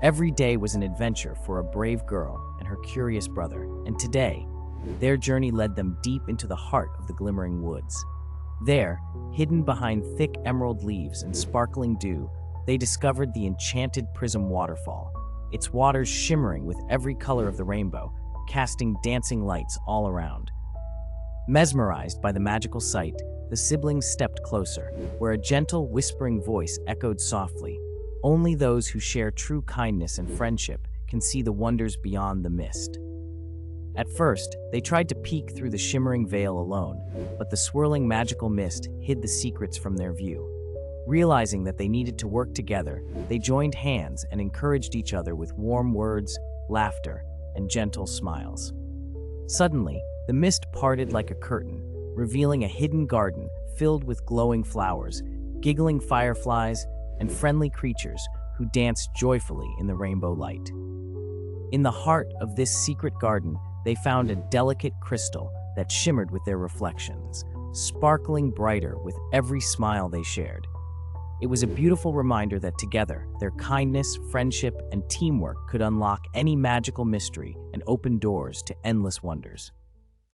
Every day was an adventure for a brave girl and her curious brother, and today, their journey led them deep into the heart of the glimmering woods. There, hidden behind thick emerald leaves and sparkling dew, they discovered the enchanted Prism waterfall, its waters shimmering with every color of the rainbow, casting dancing lights all around. Mesmerized by the magical sight, the siblings stepped closer, where a gentle, whispering voice echoed softly. Only those who share true kindness and friendship can see the wonders beyond the mist. At first, they tried to peek through the shimmering veil alone, but the swirling magical mist hid the secrets from their view. Realizing that they needed to work together, they joined hands and encouraged each other with warm words, laughter, and gentle smiles. Suddenly, the mist parted like a curtain, revealing a hidden garden filled with glowing flowers, giggling fireflies, and friendly creatures who danced joyfully in the rainbow light. In the heart of this secret garden, they found a delicate crystal that shimmered with their reflections, sparkling brighter with every smile they shared. It was a beautiful reminder that together, their kindness, friendship, and teamwork could unlock any magical mystery and open doors to endless wonders.